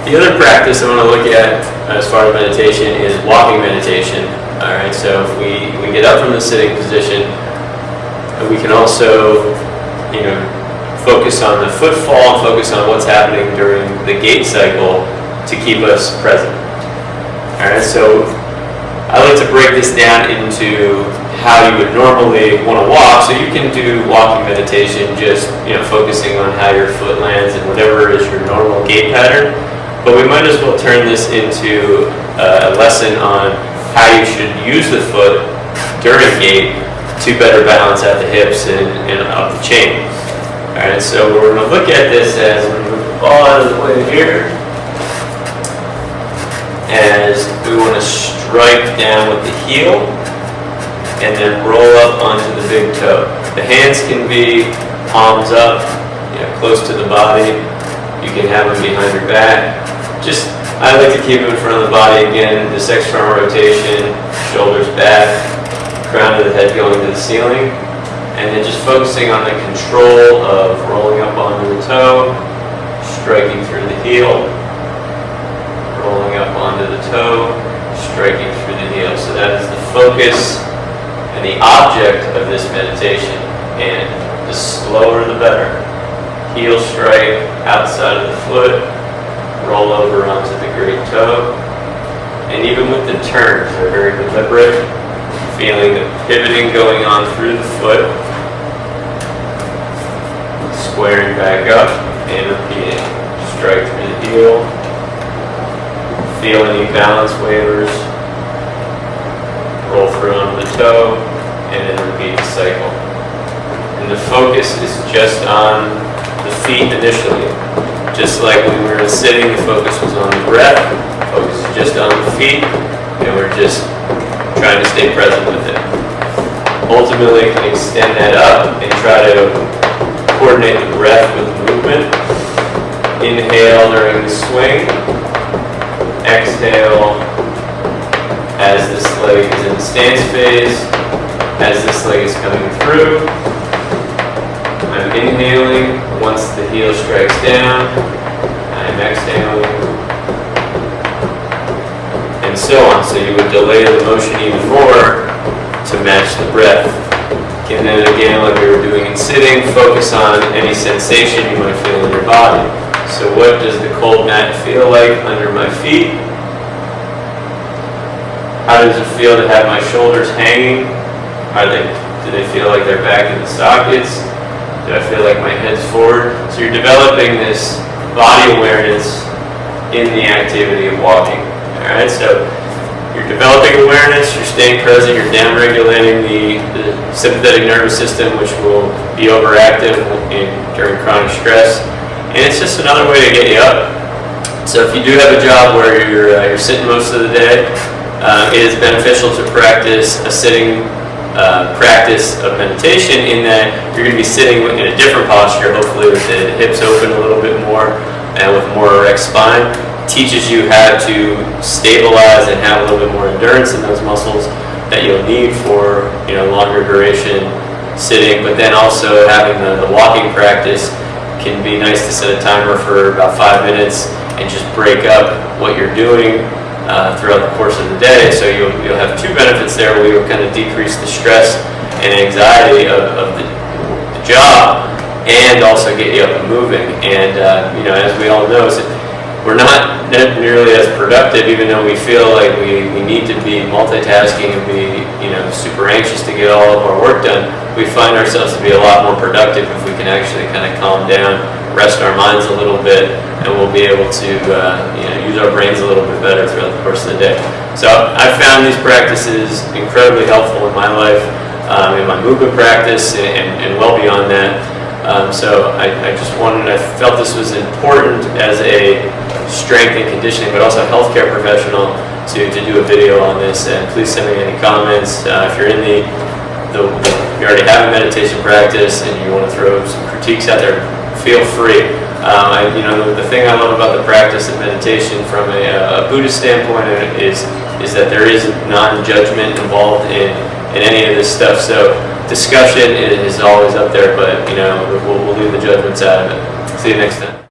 The other practice I want to look at as far as meditation is walking meditation. All right, so if we get up from the sitting position, we can also, focus on the footfall and focus on what's happening during the gait cycle to keep us present. All right, so I like to break this down into how you would normally want to walk. So you can do walking meditation, just focusing on how your foot lands and whatever is your normal gait pattern. But we might as well turn this into a lesson on how you should use the foot during gait to better balance out the hips and up the chain. All right, so we're going to look at this as we move the ball out of the way here, as we want to strike down with the heel and then roll up onto the big toe. The hands can be palms up, close to the body. You can have them behind your back. I like to keep them in front of the body again. This external rotation, shoulders back, crown of the head going to the ceiling. And then just focusing on the control of rolling up onto the toe, striking through the heel, rolling up onto the toe, striking through the heel. So that is the focus and the object of this meditation. And the slower the better. Heel strike outside of the foot, roll over onto the great toe. And even with the turns, they're very deliberate. Feeling the pivoting going on through the foot, squaring back up and repeating. Strike through the heel, feel any balance waivers, roll through onto the toe, and then repeat the cycle. And the focus is just on the feet initially. Just like when we were sitting, the focus was on the breath, the focus is just on the feet, and we're just trying to stay present with it. Ultimately, you can extend that up and try to coordinate the breath with the movement. Inhale during the swing. Exhale as this leg is in the stance phase, as this leg is coming through. I'm inhaling once the heel strikes down. I'm exhaling. And so on. So you would delay the motion even more to match the breath. And then again, like we were doing in sitting, focus on any sensation you might feel in your body. So what does the cold mat feel like under my feet? How does it feel to have my shoulders hanging? Do they feel like they're back in the sockets? Do I feel like my head's forward? So you're developing this body awareness in the activity of walking. Alright, so you're developing awareness, you're staying present, you're down-regulating the sympathetic nervous system, which will be overactive during chronic stress. And it's just another way to get you up. So if you do have a job where you're sitting most of the day, it is beneficial to practice a sitting practice of meditation, in that you're going to be sitting in a different posture, hopefully with the hips open a little bit more and with more erect spine. Teaches you how to stabilize and have a little bit more endurance in those muscles that you'll need for longer duration sitting. But then also having the walking practice can be nice to set a timer for about 5 minutes and just break up what you're doing throughout the course of the day. So you'll have two benefits there, where you'll kind of decrease the stress and anxiety of the job, and also get you up and moving. And as we all know, we're not nearly as productive, even though we feel like we need to be multitasking and be super anxious to get all of our work done. We find ourselves to be a lot more productive if we can actually kind of calm down, rest our minds a little bit, and we'll be able to use our brains a little bit better throughout the course of the day. So I've found these practices incredibly helpful in my life, in my movement practice, and well beyond that. So I felt this was important as a strength and conditioning, but also a healthcare professional to do a video on this. And please send me any comments. If you're in you already have a meditation practice and you want to throw some critiques out there, feel free. The thing I love about the practice of meditation from a Buddhist standpoint is that there is non-judgment involved in any of this stuff. So discussion is always up there, but we'll leave the judgments out of it. See you next time.